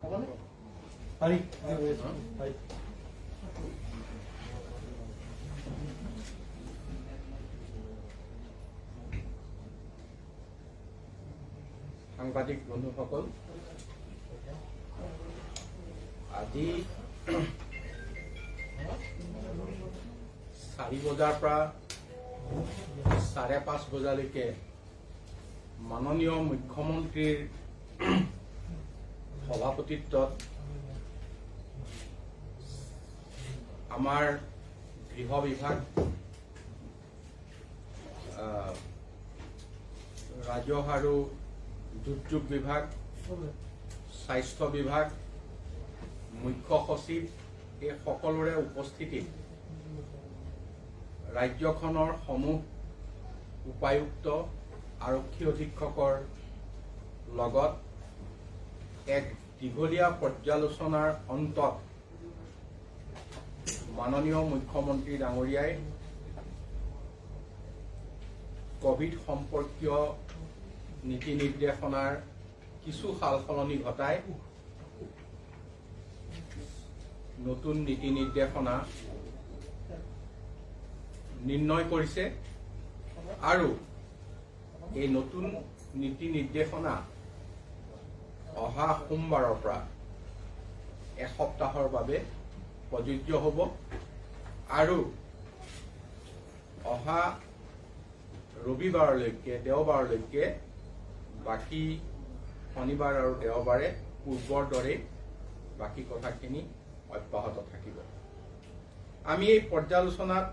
সাংবাদিক বন্ধুসকল, আজি 4 বজাৰ পৰা 5:30 বজালৈকে মাননীয় মুখ্যমন্ত্ৰীৰ সভাপতিত্বত আমাৰ গৃহ বিভাগ, ৰাজহ আৰু দুৰ্যোগ বিভাগ, স্বাস্থ্য বিভাগ, মুখ্য সচিব এই সকলোৰে উপস্থিতিত ৰাজ্যখনৰ সমূহ উপায়ুক্ত, আৰক্ষী অধীক্ষকৰ লগত এক দীঘলীয়া পৰ্যালোচনাৰ অন্তত মাননীয় মুখ্যমন্ত্ৰী ডাঙৰীয়াই কোভিড সম্পৰ্কীয় নীতি নিৰ্দেশনাৰ কিছু সালসলনি ঘটাই নতুন নীতি নিৰ্দেশনা নিৰ্ণয় কৰিছে আৰু এই নতুন নীতি নিৰ্দেশনা অহা সোমবাৰৰ পৰা এসপ্তাহৰ বাবে প্ৰযোজ্য হ'ব আৰু অহা ৰবিবাৰলৈকে দেওবাৰলৈকে বাকী শনিবাৰ আৰু দেওবাৰে পূৰ্বৰ দৰে বাকী কথাখিনি অব্যাহত থাকিব। আমি এই পৰ্যালোচনাত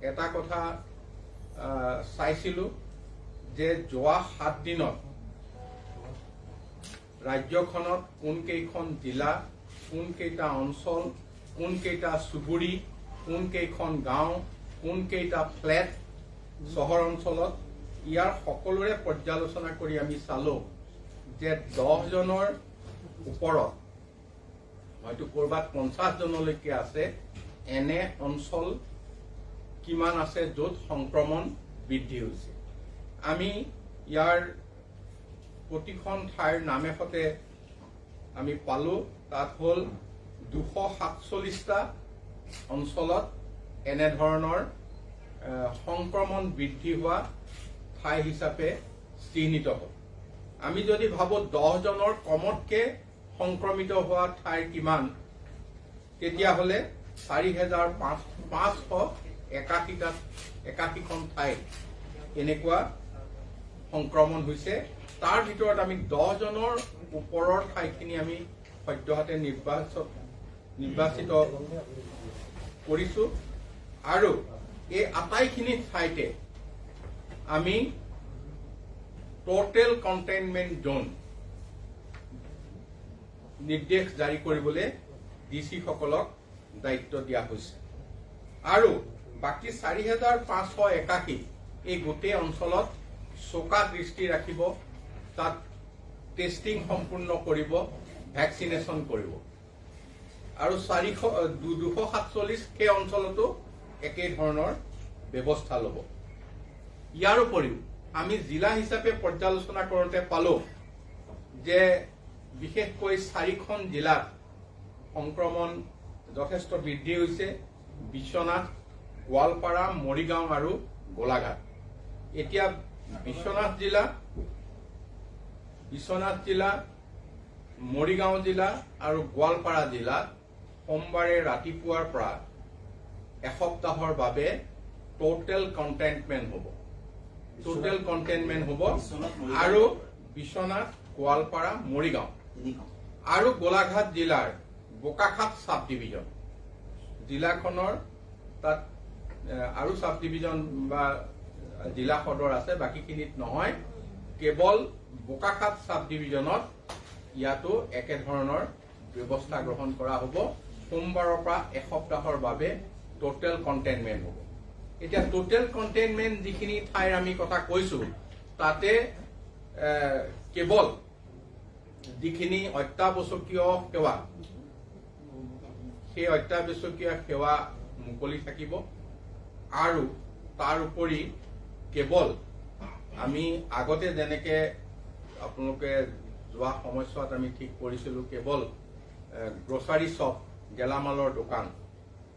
এটা কথা চাইছিলো যে যোৱা 7 দিনত ৰাজ্যখনত কোনকেইখন জিলা, কোনকেইটা অঞ্চল, কোনকেইটা চুবুৰী, কোনকেইখন গাঁও, কোনকেইটা ফ্লেট চহৰ অঞ্চলত ইয়াৰ সকলোৰে পৰ্যালোচনা কৰি আমি চালো যে 10 জনৰ ওপৰত হয়তো কৰবাত 50 জনলৈকে আছে এনে অঞ্চল কিমান আছে য'ত সংক্ৰমণ বৃদ্ধি হৈছে। আমি ইয়াৰ প্ৰতিখন ঠাইৰ নামে সতে আমি পালো। তাত হ'ল 247টা অঞ্চলত এনেধৰণৰ সংক্ৰমণ বৃদ্ধি হোৱা ঠাই হিচাপে চিহ্নিত হ'ল। আমি যদি ভাবো 10 জনৰ কমতকে সংক্ৰমিত হোৱা ঠাইৰ কিমান, তেতিয়াহ'লে 4,581খন ঠাইত এনেকুৱা সংক্ৰমণ হৈছে। তাৰ ভিতৰত আমি 10 জনৰ ওপৰৰ ঠাইখিনি আমি সদ্যহতে নিৰ্বাচিত কৰিছো আৰু এই আটাইখিনি ঠাইতে আমি টোটেল কণ্টেইনমেণ্ট জোন নিৰ্দেশ জাৰি কৰিবলৈ DC সকলক দায়িত্ব দিয়া হৈছে আৰু বাকী 4,581 এই গোটেই অঞ্চলত চোকা দৃষ্টি ৰাখিব, তাত টেষ্টিং সম্পূৰ্ণ কৰিব, ভেকচিনেশ্যন কৰিব আৰু 247 সেই অঞ্চলতো একেই ধৰণৰ ব্যৱস্থা ল'ব। ইয়াৰ উপৰিও আমি জিলা হিচাপে পৰ্যালোচনা কৰোঁতে পালো যে বিশেষকৈ 4খন জিলাত সংক্ৰমণ যথেষ্ট বৃদ্ধি হৈছে: বিশ্বনাথ, গোৱালপাৰা, মৰিগাঁও আৰু গোলাঘাট। এতিয়া বিশ্বনাথ জিলা, মৰিগাঁও জিলা আৰু গোৱালপাৰা জিলাত সোমবাৰে ৰাতিপুৱাৰ পৰা এসপ্তাহৰ বাবে টোটেল কণ্টেইনমেণ্ট হ'ব আৰু বিশ্বনাথ, গোৱালপাৰা, মৰিগাঁও আৰু গোলাঘাট জিলাৰ বোকাখাত সাব ডিভিজন জিলাখনৰ তাত আৰু সাব ডিভিজন বা জিলা সদৰ আছে, বাকীখিনিত নহয়, কেৱল বোকাখাত সাব ডিভিজনত ইয়াতো একেধৰণৰ ব্যৱস্থা গ্ৰহণ কৰা হ'ব। সোমবাৰৰ পৰা এসপ্তাহৰ বাবে টোটেল কণ্টেইনমেণ্ট হ'ব। এতিয়া টোটেল কণ্টেইনমেণ্ট যিখিনি ঠাইৰ আমি কথা কৈছো, তাতে কেৱল যিখিনি অত্যাৱশ্যকীয় সেৱা, সেই অত্যাৱশ্যকীয় সেৱা মুকলি থাকিব আৰু তাৰ উপৰি কেৱল আমি আগতে যেনেকে আপোনালোকে যোৱা সময়ছোৱাত আমি ঠিক কৰিছিলোঁ কেৱল গ্ৰচাৰী শ্বপ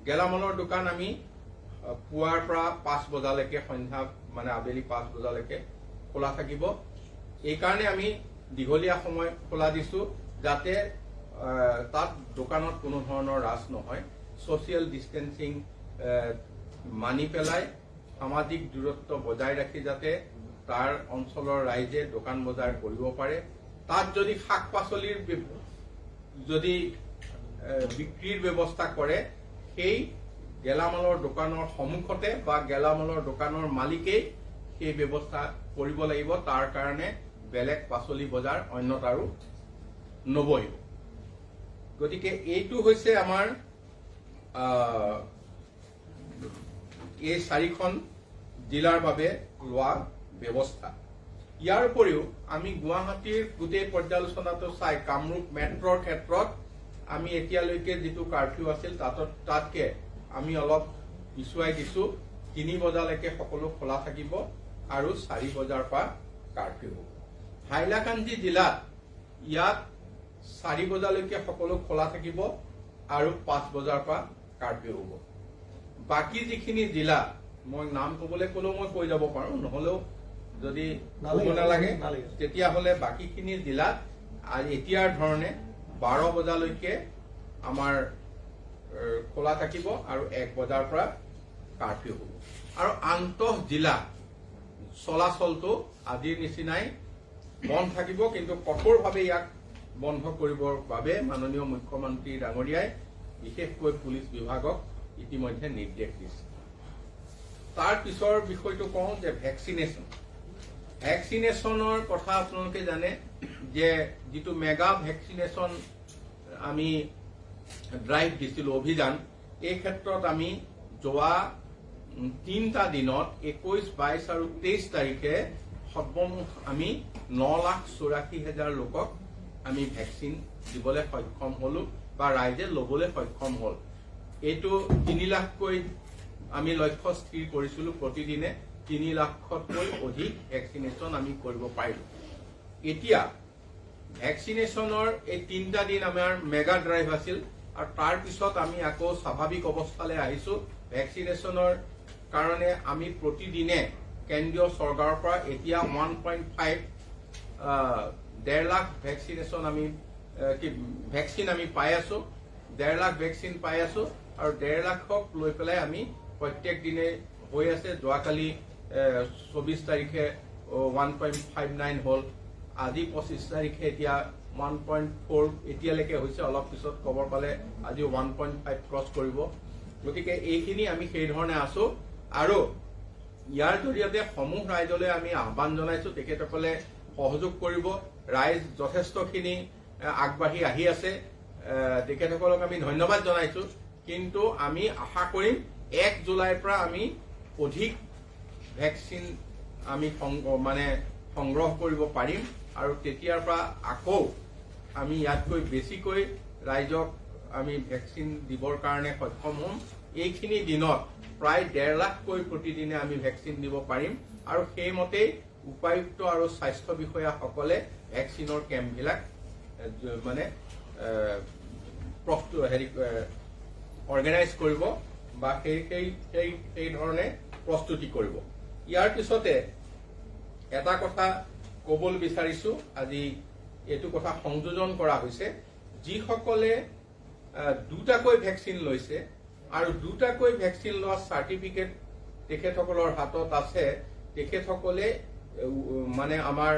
গেলামালৰ দোকান আমি পুৱাৰ পৰা 5 বজালৈকে সন্ধ্যা মানে আবেলি 5 বজালৈকে খোলা থাকিব। এই কাৰণে আমি দীঘলীয়া সময় খোলা দিছোঁ যাতে তাত দোকানত কোনো ধৰণৰ ৰাছ নহয়, ছ'চিয়েল ডিষ্টেন্সিং মানি পেলাই সামাজিক দূৰত্ব বজাই ৰাখি যাতে তাৰ অঞ্চলৰ ৰাইজে দোকান বজাৰ কৰিব পাৰে। তাত যদি শাক পাচলিৰ যদি বিক্ৰীৰ ব্যৱস্থা কৰে সেই গেলামালৰ দোকানৰ সন্মুখতে বা গেলামালৰ দোকানৰ মালিকেই সেই ব্যৱস্থা কৰিব লাগিব। তাৰ কাৰণে বেলেগ পাচলি বজাৰ অন্যত আৰু নবহিব। গতিকে এইটো হৈছে আমাৰ এই 4খন জিলাৰ বাবে লোৱা ব্যৱস্থা। ইয়াৰ উপৰিও আমি গুৱাহাটীৰ গোটেই পৰ্যালোচনাটো চাই কামৰূপ মেট্ৰৰ ক্ষেত্ৰত আমি এতিয়ালৈকে যিটো কাৰ্ফিউ আছিল তাতকে আমি অলপ পিছুৱাই দিছোঁ। 3 বজালৈকে সকলো খোলা থাকিব আৰু 4 বজাৰ পৰা কাৰ্ফিউ হ'ব। হাইলাকান্দি জিলাত ইয়াত 4 বজালৈকে সকলো খোলা থাকিব আৰু 5 বজাৰ পৰা কাৰ্ফিউ হ'ব। বাকী যিখিনি জিলা মই নাম ক'বলৈ ক'লেও মই কৈ যাব পাৰোঁ, নহ'লেও যদি ক'ব নালাগে তেতিয়াহ'লে বাকীখিনি জিলাত এতিয়াৰ ধৰণে 12 বজালৈকে আমাৰ খোলা থাকিব আৰু 1 বজাৰ পৰা কাৰ্ফিউ হ'ব। আৰু আন্তঃ জিলা চলাচলটো আজিৰ নিচিনাই বন্ধ থাকিব, কিন্তু কঠোৰভাৱে ইয়াক বন্ধ কৰিবৰ বাবে মাননীয় মুখ্যমন্ত্ৰী ডাঙৰীয়াই বিশেষকৈ পুলিচ বিভাগক ইতিমধ্যে নিৰ্দেশ দিছে। তাৰ পিছৰ বিষয়টো কওঁ যে ভেকচিনেশ্যনৰ কথা আপোনালোকে জানে যে যিটো মেগা ভেকচিনেশ্যন আমি ড্ৰাইভ দিছিলোঁ অভিযান, এই ক্ষেত্ৰত আমি যোৱা 3টা দিনত 21, 22 আৰু 23 তাৰিখে সৰ্বমুঠ আমি 9,84,000 লোকক আমি ভেকচিন দিবলৈ সক্ষম হলো বা ৰাইজে ল'বলৈ সক্ষম হ'ল। এইটো 3 লাখকৈ আমি লক্ষ্য স্থিৰ কৰিছিলোঁ, প্ৰতিদিনে 3 লাখতকৈ অধিক ভেকচিনেশ্যন আমি কৰিব পাৰিলোঁ। এতিয়া ভেকচিনেশ্যনৰ এই 3টা দিন আমাৰ মেগা ড্ৰাইভ আছিল আৰু তাৰ পিছত আমি আকৌ স্বাভাৱিক অৱস্থালৈ আহিছোঁ। ভেকচিনেশ্যনৰ কাৰণে আমি প্ৰতিদিনে কেন্দ্ৰীয় চৰকাৰৰ পৰা এতিয়া 1.5 লাখ ভেকচিনেশ্যন আমি ভেকচিন আমি পাই আছোঁ, 1.5 লাখ ভেকচিন পাই আছোঁ আৰু 1.5 লাখক লৈ পেলাই আমি প্ৰত্যেক দিনে হৈ আছে। যোৱাকালি 24 তাৰিখে 1.59 হ'ল, আজি 25 তাৰিখে এতিয়া 1.4 এতিয়ালৈকে হৈছে, অলপ পিছত খবৰ পালে আজি 1.5 ক্ৰছ কৰিব। গতিকে এইখিনি আমি সেই ধৰণে আছোঁ আৰু ইয়াৰ জৰিয়তে সমূহ ৰাইজলৈ আমি আহ্বান জনাইছোঁ তেখেতসকলে সহযোগ কৰিব। ৰাইজ যথেষ্টখিনি আগবাঢ়ি আহি আছে, তেখেতসকলক আমি ধন্যবাদ জনাইছোঁ। কিন্তু আমি আশা কৰিম 1 জুলাইৰ পৰা আমি অধিক ভেকচিন আমি সংগ্ৰহ কৰিব পাৰিম আৰু তেতিয়াৰ পৰা আকৌ আমি ইয়াতকৈ বেছিকৈ ৰাইজক আমি ভেকচিন দিবৰ কাৰণে সক্ষম হ'ম। এইখিনি দিনত প্ৰায় 1.5 লাখকৈ প্ৰতিদিনে আমি ভেকচিন দিব পাৰিম আৰু সেইমতেই উপায়ুক্ত আৰু স্বাস্থ্য বিষয়াসকলে ভেকচিনৰ কেম্পবিলাক অৰ্গেনাইজ কৰিব বা সেই ধৰণে প্ৰস্তুতি কৰিব। ইয়াৰ পিছতে এটা কথা ক'বলৈ বিচাৰিছোঁ, আজি এইটো কথা সংযোজন কৰা হৈছে, যিসকলে 2টাকৈ ভেকচিন লৈছে আৰু 2টাকৈ ভেকচিন লোৱা চাৰ্টিফিকেট তেখেতসকলৰ হাতত আছে, তেখেতসকলে আমাৰ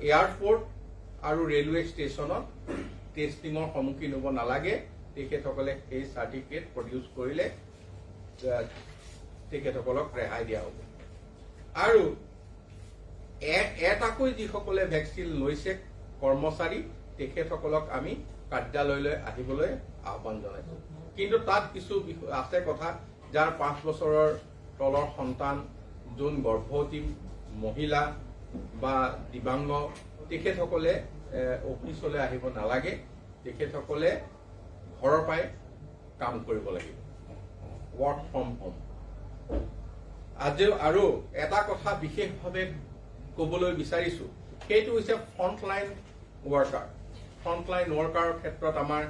এয়াৰপৰ্ট আৰু ৰেলৱে ষ্টেচনত টেষ্টিঙৰ সন্মুখীন হ'ব নালাগে। তেখেতসকলে সেই চাৰ্টিফিকেট প্ৰডিউচ কৰিলে তেখেতসকলক ৰেহাই দিয়া হ'ব। আৰু এটাকৈ যিসকলে ভেকচিন লৈছে কৰ্মচাৰী, তেখেতসকলক আমি কাৰ্যালয়লৈ আহিবলৈ আহ্বান জনাইছোঁ। কিন্তু তাত কিছু আছে কথা, যাৰ 5 বছৰৰ তলৰ সন্তান, যোন গৰ্ভৱতী মহিলা বা দিব্যাংগ, তেখেতসকলে অফিচলৈ আহিব নালাগে, তেখেতসকলে ঘৰৰ পৰাই কাম কৰিব লাগিব, ৱৰ্ক ফ্ৰম হোম। আৰু এটা কথা বিশেষভাৱে ক'বলৈ বিচাৰিছোঁ, সেইটো হৈছে ফ্ৰণ্টলাইন ৱৰ্কাৰ ফ্ৰণ্টলাইন ৱৰ্কাৰৰ ক্ষেত্ৰত আমাৰ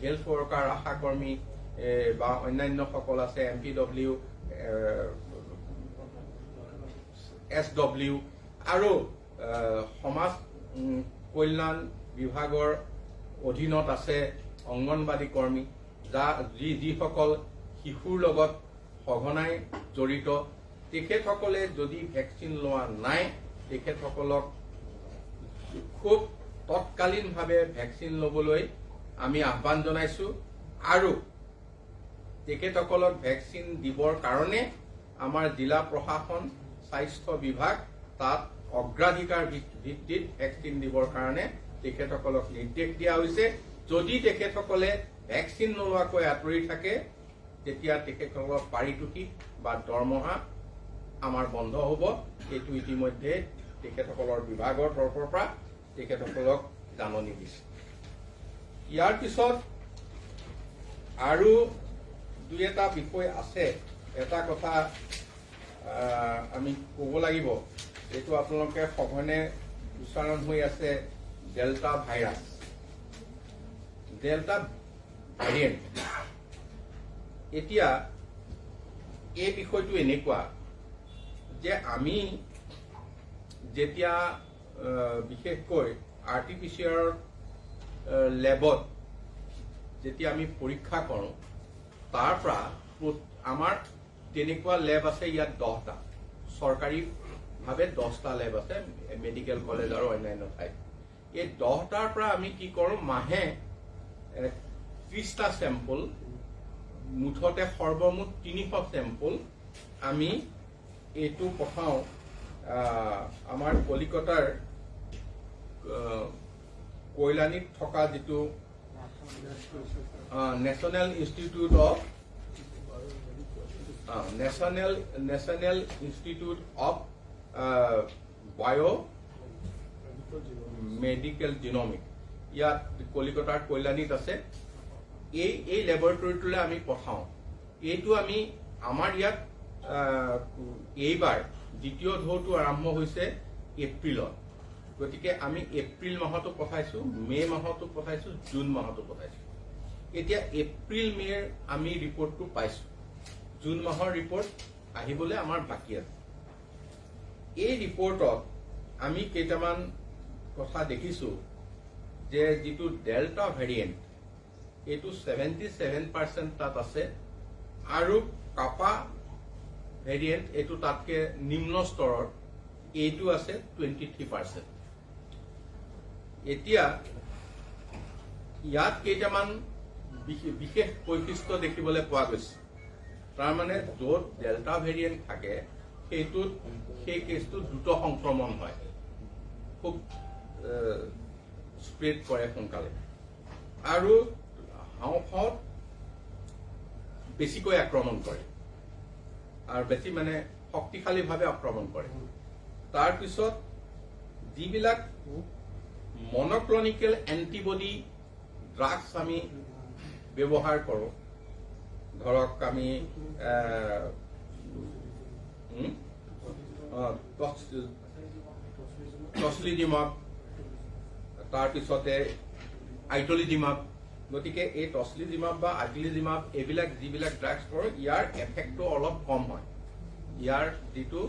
হেল্থ ৱৰ্কাৰ আশা কৰ্মী বা অন্যান্য সকল আছে MPW SW আৰু সমাজ কল্যাণ বিভাগৰ অধীনত আছে অংগনবাদী কৰ্মী যিসকল শিশুৰ লগত সঘনাই জড়িত তেখেতসকলে যদি ভেকচিন লোৱা নাই তেখেতসকলক খুব তৎকালীনভাৱে ভেকচিন ল'বলৈ আমি আহ্বান জনাইছো আৰু তেখেতসকলক ভেকচিন দিবৰ কাৰণে আমাৰ জিলা প্ৰশাসন স্বাস্থ্য বিভাগ তাত অগ্ৰাধিকাৰ ভিত্তিত ভেকচিন দিবৰ কাৰণে তেখেতসকলক নিৰ্দেশ দিয়া হৈছে যদি তেখেতসকলে ভেকচিন নোলোৱাকৈ আঁতৰি থাকে তেতিয়া তেখেতসকলৰ পাৰিতোষিক বা দৰমহা আমাৰ বন্ধ হ'ব এইটো ইতিমধ্যে তেখেতসকলৰ বিভাগৰ তৰফৰ পৰা তেখেতসকলক জাননী দিছে ইয়াৰ পিছত আৰু দুই এটা বিষয় আছে এটা কথা আমি ক'ব লাগিব এইটো আপোনালোকে সঘনে উচ্চাৰণ হৈ আছে ডেল্টা ভাইৰাছ ডেল্টা ভেৰিয়েণ্ট এতিয়া এই বিষয়টো এনেকুৱা যে আমি যেতিয়া বিশেষকৈ RT-PCR লেবত যেতিয়া আমি পৰীক্ষা কৰোঁ তাৰ পৰা আমাৰ তেনেকুৱা লেব আছে ইয়াত 10টা চৰকাৰীভাৱে 10টা লেব আছে মেডিকেল কলেজ আৰু অন্যান্য ঠাইত এই 10টাৰ পৰা আমি কি কৰোঁ মাহে 30টা চেম্পল মুঠতে সৰ্বমুঠ 300 চেম্পল আমি এইটো পঠাওঁ আমাৰ কলিকতাৰ কৈলানীত থকা যিটো নেশ্যনেল ইনষ্টিটিউট অফ বায়' মেডিকেল জিনমিক ইয়াত কলিকতাৰ কৈলানীত আছে এই লেবৰেটৰীটোলৈ আমি পঠাওঁ এইটো আমি আমাৰ ইয়াত এইবাৰ দ্বিতীয় ঢৌটো আৰম্ভ হৈছে এপ্ৰিলত গতিকে আমি এপ্ৰিল মাহতো পঠাইছো মে মাহতো পঠাইছো জুন মাহতো পঠাইছো এতিয়া এপ্ৰিল মেৰ আমি ৰিপৰ্টটো পাইছো জুন মাহৰ ৰিপৰ্ট আহিবলৈ আমাৰ বাকী আছে এই ৰিপৰ্টত আমি কেইটামান কথা দেখিছো যে যিটো ডেল্টা ভেৰিয়েণ্ট এইটো 77% তাত আছে আৰু কাপা ভেৰিয়েণ্ট এইটো তাতকে নিম্ন স্তৰৰ এইটো আছে 23%। এতিয়া ইয়াত কেইটামান বিশেষ বৈশিষ্ট্য দেখিবলৈ পোৱা গৈছে তাৰমানে য'ত ডেল্টা ভেৰিয়েণ্ট থাকে সেই কেছটো দ্ৰুত সংক্ৰমণ হয় খুব স্প্ৰেড কৰে সোনকালে আৰু হাওঁফাওঁত বেছিকৈ আক্ৰমণ কৰে আৰু বেছি মানে শক্তিশালীভাৱে আক্ৰমণ কৰে তাৰপিছত যিবিলাক মনোক্লনিকেল এন্টিবডি ড্ৰাগছ আমি ব্যৱহাৰ কৰোঁ ধৰক আমি টছলিজিমাব তাৰপিছতে আইটলিজিমাব গতিকে এই টছলিজিমাব বা আইটলিজিমাব এইবিলাক যিবিলাক ড্ৰাগছ কৰোঁ ইয়াৰ এফেক্টটো অলপ কম হয় ইয়াৰ যিটো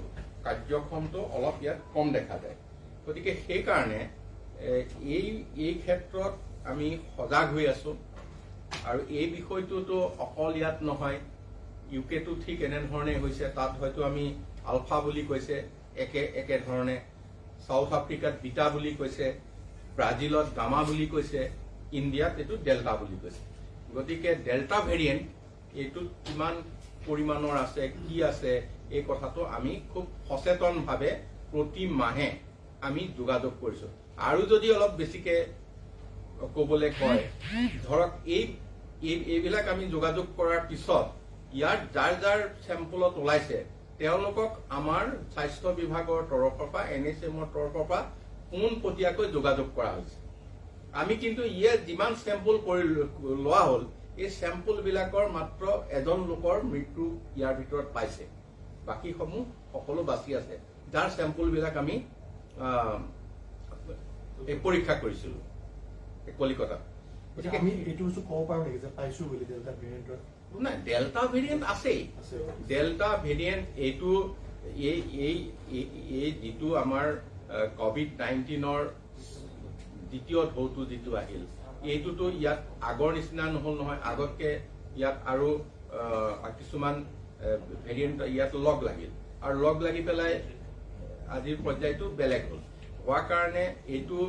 কাৰ্যক্ষমটো অলপ ইয়াত কম দেখা যায় গতিকে সেইকাৰণে এই ক্ষেত্ৰত আমি সজাগ হৈ আছো আৰু এই বিষয়টোতো অকল ইয়াত নহয় ইউকেটো ঠিক এনেধৰণে হৈছে তাত হয়তো আমি আলফা বুলি কৈছে একে ধৰণে সাউথ আফ্ৰিকাত বিটা বুলি কৈছে ব্ৰাজিলত গামা বুলি কৈছে ইণ্ডিয়াত এইটো ডেল্টা বুলি কৈছে গতিকে ডেল্টা ভেৰিয়েণ্ট এইটোত কিমান পৰিমাণৰ আছে কি আছে এই কথাটো আমি খুব সচেতনভাৱে প্ৰতি মাহে আমি যোগাযোগ কৰিছো আৰু যদি অলপ বেছিকে ক'বলৈ কয় ধৰক এইবিলাক আমি যোগাযোগ কৰাৰ পিছত ইয়াৰ যাৰ চেম্পলত ওলাইছে তেওঁলোকক আমাৰ স্বাস্থ্য বিভাগৰ তৰফৰ পৰা NHMৰ তৰফৰ পৰা পোনপটীয়াকৈ যোগাযোগ কৰা হৈছে আমি কিন্তু যিমান চেম্পল লোৱা হ'ল এই চেম্পল বিলাকৰ মাত্ৰ এজন লোকৰ মৃত্যু ইয়াৰ ভিতৰত পাইছে বাকীসমূহ সকলো বাচি আছে যাৰ চেম্পল বিলাক আমি এই পৰীক্ষা কৰিছিলোঁ কলিকতাত। গতিকে আমি এইটো বস্তু ক'ব পাৰোঁ নেকি যে পাইছোঁ বুলি ডেল্টা ভেৰিয়েণ্টৰ? নাই, ডেল্টা ভেৰিয়েণ্ট আছেই। ডেল্টা ভেৰিয়েণ্ট এইটো এই যিটো আমাৰ COVID-19ৰ দ্বিতীয় ঢৌটো যিটো আহিল, এইটোতো ইয়াত আগৰ নিচিনা নহ'ল নহয়। আগতকে ইয়াত আৰু কিছুমান ভেৰিয়েণ্ট ইয়াত লগ লাগিল, আৰু লগ লাগি পেলাই আজিৰ পৰ্যায়টো বেলেগ হ'ল। হোৱাৰ কাৰণে এইটো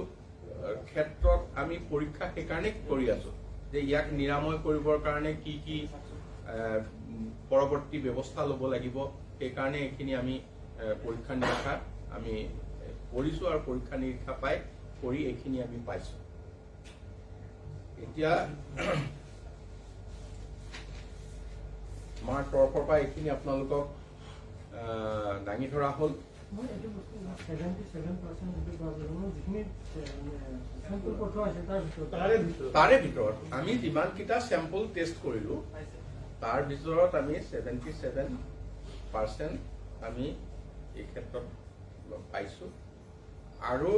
ক্ষেত্ৰত আমি পৰীক্ষা সেইকাৰণে কৰি আছো যে ইয়াক নিৰাময় কৰিবৰ কাৰণে কি কি পৰৱৰ্তী ব্যৱস্থা ল'ব লাগিব। সেইকাৰণে এইখিনি আমি পৰীক্ষা নিৰীক্ষা আমি কৰিছো, আৰু পৰীক্ষা নিৰীক্ষা পাই কৰি এইখিনি আমি পাইছো। এতিয়া আমাৰ তৰফৰ পৰা এইখিনি আপোনালোকক দাঙি ধৰা হ'ল। তাৰে ভিতৰত আমি যিমানকেইটা চেম্পল টেষ্ট কৰিলো তাৰ ভিতৰত আমি 77% আমি এই ক্ষেত্ৰত পাইছো, আৰু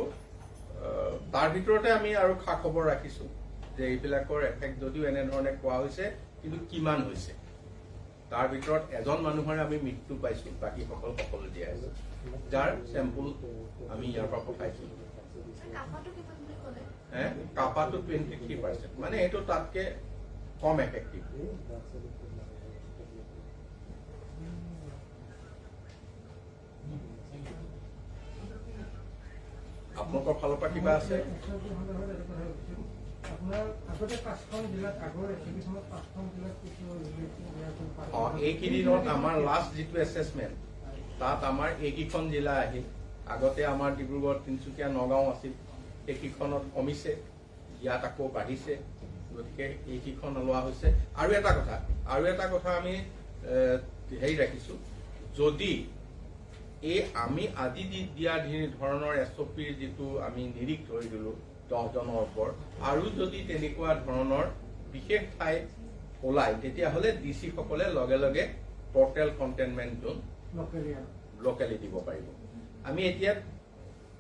তাৰ ভিতৰতে আমি আৰু খা খবৰ ৰাখিছো যে এইবিলাকৰ এফেক্ট যদিও এনেধৰণে কোৱা হৈছে কিন্তু কিমান হৈছে। তাৰ ভিতৰত এজন মানুহৰে আমি মৃত্যু পাইছো, বাকী সকলো জীয়াই আছে, যাৰ চেম্পল আমি ইয়াৰ পৰা পঠাইছো। কাপাটো 23%, মানে এইটো তাতকে কম এফেক্টিভ। আপোনালোকৰ ফালৰ পৰা কিবা আছে? এইকেইদিনত আমাৰ লাষ্ট যিটো এছেচমেণ্ট তাত আমাৰ এইকেইখন জিলা আহিল। আগতে আমাৰ ডিব্ৰুগড়, তিনিচুকীয়া, নগাঁও আছিল, সেইকেইখনত কমিছে, ইয়াত আকৌ বাঢ়িছে। গতিকে এইকেইখন লোৱা হৈছে। আৰু এটা কথা আমি হেৰি ৰাখিছো, যদি এই আমি আজি দিয়া ধৰণৰ SOPৰ যিটো আমি নিৰীখ ধৰি দিলো 10 জনৰ ওপৰত, আৰু যদি তেনেকুৱা ধৰণৰ বিশেষ ঠাই ওলায় তেতিয়াহ'লে DC সকলে লগে লগে টোটেল কণ্টেইনমেণ্ট জোন লোকেলি দিব পাৰিব। আমি এতিয়া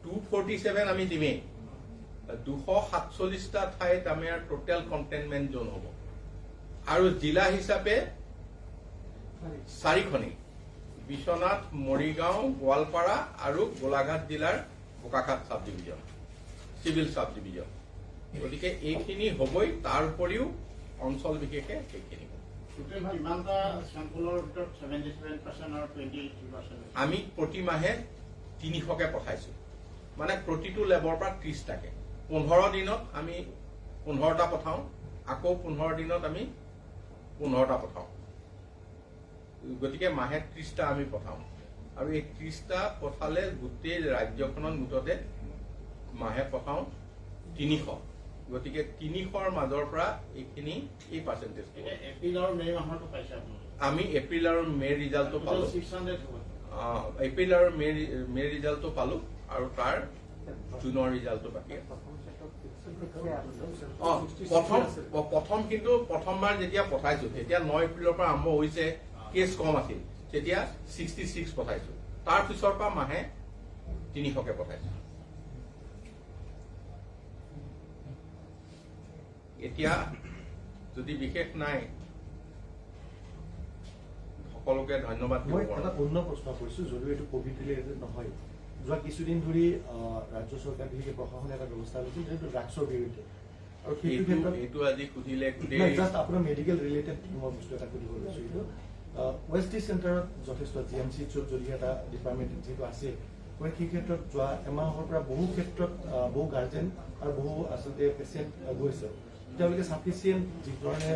247 আমি দিমেই, 247টা ঠাইত আমাৰ টোটেল কণ্টেইনমেণ্ট জোন হ'ব, আৰু জিলা হিচাপে 4খনি: বিশ্বনাথ, মৰিগাঁও, গোৱালপাৰা আৰু গোলাঘাট জিলাৰ বোকাখাট চাব ডিভিজন, চিভিল চাব ডিভিজন। গতিকে এইখিনি হ'বই, তাৰ উপৰিও অঞ্চল বিশেষে সেইখিনি। আমি প্ৰতি মাহে 300কে পঠাইছো, মানে প্ৰতিটো লেবৰ পৰা 30টাকে। 15 দিনত আমি 15টা পঠাওঁ, আকৌ 15 দিনত আমি 15টা পঠাওঁ। গতিকে মাহে 30টা আমি পঠাওঁ, আৰু এই 30টা পঠালে গোটেই ৰাজ্যখনত মুঠতে মাহে পঠাওঁ 300। গতিকে 300ৰ মাজৰ পৰা এইখিনি এই পাৰ্চেণ্টেজ। আমি এপ্ৰিল আৰু মে'ৰ ৰিজাল্টটো পালো, এপ্ৰিল আৰু মে'ৰ ৰিজাল্টটো পালো, আৰু তাৰ জুনৰ ৰিজাল্টটো বাকী আছে। কিন্তু প্ৰথমবাৰ যেতিয়া পঠাইছো তেতিয়া 9 এপ্ৰিলৰ পৰা আৰম্ভ হৈছে, কেছ কম আছিল, তেতিয়া 66 পঠাইছো। তাৰ পিছৰ পৰা মাহে 300কে পঠাইছো। এতিয়া যদি বিশেষ নাই, সকলোকে ধন্যবাদ। মই এটা অন্য প্ৰশ্ন কৰিছো, যদিও এইটো কোভিড ৰিলেটেড নহয়। যোৱা কিছুদিন ধৰি ৰাজ্য চৰকাৰ বিশেষকৈ প্ৰশাসনে এটা ব্যৱস্থা লৈছিল যিটো ড্ৰাগছৰ বিৰুদ্ধে, আৰু সেইটো ক্ষেত্ৰত এইটো আজি সুধিলে জাষ্ট আপোনাৰ মেডিকেল ৰিলেটেড মই বস্তু এটা সুধিব লৈছো। এইটো ৱেষ্ট ইষ্ট চেণ্টাৰত যথেষ্ট GMCHত যদি এটা ডিপাৰ্টমেণ্ট যিটো আছে, মই সেই ক্ষেত্ৰত যোৱা এমাহৰ পৰা বহু ক্ষেত্ৰত বহু গাৰ্জেন আৰু বহু আচলতে পেচেণ্ট গৈছে। তেওঁলোকে চাফিচিয়েণ্ট যিধৰণে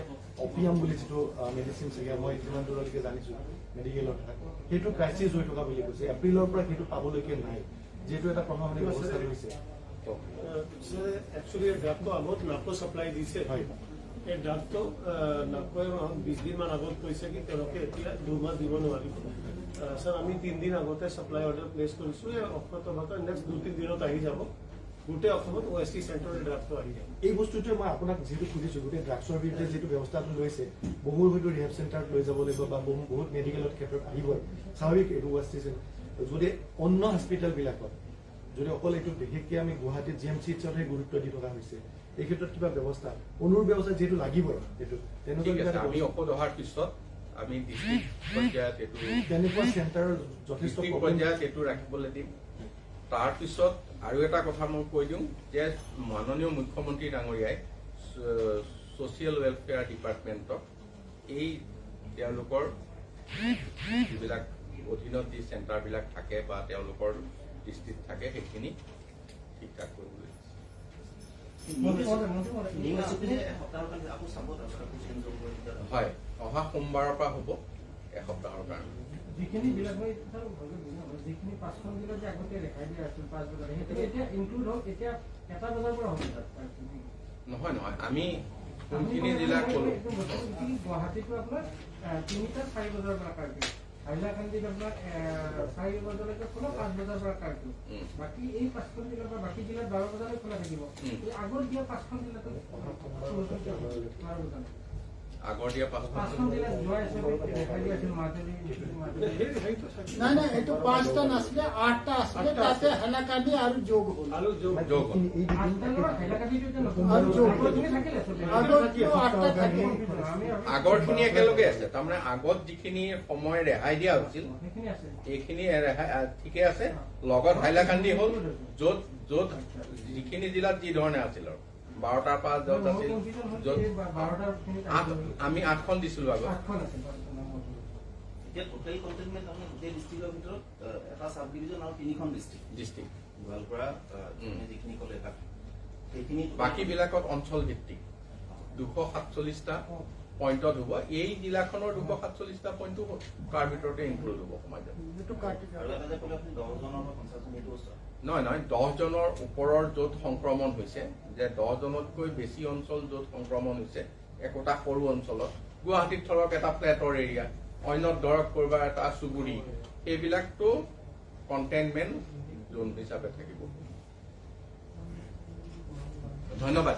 অপিয়াম বুলি যিটো মেডিচিন চাগে মই যিমান দূৰলৈকে জানিছো মেডিকেলত সেইটো ক্ৰাইচিছ হৈ থকা বুলি কৈছে। এপ্ৰিলৰ পৰা সেইটো পাবলৈকে নাই, যিহেতু এটা প্ৰশাসনিক ব্যৱস্থা লৈছে। একচুৱেলি ড্ৰাগটো আগত নাকো ছাপ্লাই দিছে। এই ড্ৰাগটো নাকোৱে 20 দিনমান আগত কৈছে কি তেওঁলোকে এতিয়া 2 মাহ দিব নোৱাৰিব। ছাৰ আমি 3 দিন আগতে ছাপ্লাই অৰ্ডাৰ প্লেচ কৰিছো, অসমত নেক্সট 2-3 দিনত আহি যাব। গোটেই অসমত OST চেণ্টাৰৰ ড্ৰাগটো আহি যাব। এই বস্তুটোৱে মই আপোনাক যিটো সুধিছো, গোটেই ড্ৰাগছৰ বিৰুদ্ধে যিটো ব্যৱস্থাটো লৈছে, বহু হয়তো ৰিহেব চেণ্টাৰত লৈ যাব লাগিব বা বহুত মেডিকেলৰ ক্ষেত্ৰত আহিবই, স্বাভাৱিক এইটো OST। যদি অন্য হস্পিটেলবিলাকত যদি অকল এইটো বিশেষকৈ আমি গুৱাহাটীত GMCHতহে গুৰুত্ব দি থকা হৈছে, এই ক্ষেত্ৰত কিবা ব্যৱস্থা অনুৰ ব্যৱস্থা যিহেতু লাগিবই এইটো ঠিক আছে, আমি তেনেকুৱা ঔষধ অহাৰ পিছত আমি ডিষ্ট্ৰিক্ট পৰ্যায়ত এইটো তেনেকুৱা চেণ্টাৰৰ যথেষ্ট ডিষ্ট্ৰিক্ট প্ৰব্লেম পৰ্যায়ত এইটো ৰাখিবলৈ দিম। তাৰপিছত আৰু এটা কথা মই কৈ দিওঁ যে মাননীয় মুখ্যমন্ত্ৰী ডাঙৰীয়াই ছ'চিয়েল ৱেলফেয়াৰ ডিপাৰ্টমেণ্টক এই তেওঁলোকৰ যিবিলাক অধীনত যি চেণ্টাৰবিলাক থাকে বা তেওঁলোকৰ দৃষ্টিত থাকে সেইখিনি ঠিক ঠাক কৰিবলৈ দিছে। হয়, অহা সোমবাৰৰ পৰা হ'ব এসপ্তাহৰ কাৰণে। যিখিনি বিলাক যিখিনি 5খন জিলাত যে আগতে ৰেহাই দিয়া আছিল 5 বজাৰ সেইখিনি এতিয়া ইনক্লুড হওক, এতিয়া এটা বজাৰ পৰা হ'ব নহয় নহয়, আমি কোনখিনি জিলা ক'লো গুৱাহাটীতো আপোনাৰ 3টা 4 বজাৰ পৰা কাৰ্ফিউ, হাইলাকান্দিত আপোনাৰ 4 বজালৈকে খোলা, 5 বজাৰ পৰা কাৰ্ফিউ। বাকী এই 5খন জিলাৰ পৰা বাকী জিলাত 12 বজালৈ খোলা থাকিব। এই আগত দিয়া 5খন জিলাতো আগৰ দিয়া 5খন জিলাত যোৱা হিচাপে ৰেহাই দিয়া আছিল মাজুলী। নাই নাই, এইটো 5টা নাছিলে, 8টা আছিলে, তাতে হাইলাকান্দি আৰু যোগ হ'ল। যোগ হ'ল। আগৰখিনি একেলগে আছে, তাৰমানে আগত যিখিনি সময় ৰেহাই দিয়া হৈছিল এইখিনি ঠিকে আছে। লগত হাইলাকান্দি হ'ল, য'ত য'ত যিখিনি জিলাত যি ধৰণে আছিল আৰু 12টাৰ পৰা য'ত আছিল, য'ত আমি 8খন দিছিলো আগত। এতিয়া টোটেল কণ্টেইনমেণ্ট আপোনাৰ গোটেই ডিষ্ট্ৰিক্টৰ ভিতৰত এটা সাব ডিভিজন আৰু 3খন ডিষ্ট্ৰিক্ট গোৱালপাৰা যিখিনি ক'লে তাত সেইখিনি বাকীবিলাকত অঞ্চল ভিত্তিক 247টা পইণ্টত হ'ব। এই জিলাখনৰ 247টা পইণ্টো তাৰ ভিতৰতে ইনক্লুড হ'ব সমাজত। আৰু এটা যে ক'লে আপুনি 10জনৰ বা 50জন এইটো বস্তু নহয় নহয়, 10জনৰ ওপৰৰ য'ত সংক্ৰমণ হৈছে, যে 10জনতকৈ বেছি অঞ্চল য'ত সংক্ৰমণ হৈছে একোটা সৰু অঞ্চলত, গুৱাহাটীত ধৰক এটা ফ্লেটৰ এৰিয়া, অন্যত ধৰক কৰবা এটা চুবুৰী, এইবিলাকতো কণ্টেইনমেণ্ট জোন হিচাপে থাকিব। ধন্যবাদ।